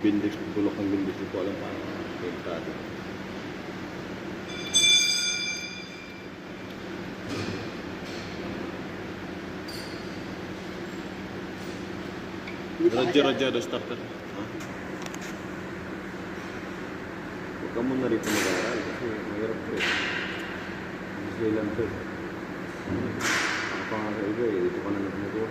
Bindex, bulok ng bindex. Hindi ko alam paano pinagkado. Radyo, starter. Ha? Huwag ka muna rito mag-aaral kasi mahirap ko eh. Hindi lang to eh. Ang pangaka iba eh, dito ka na nagmugo.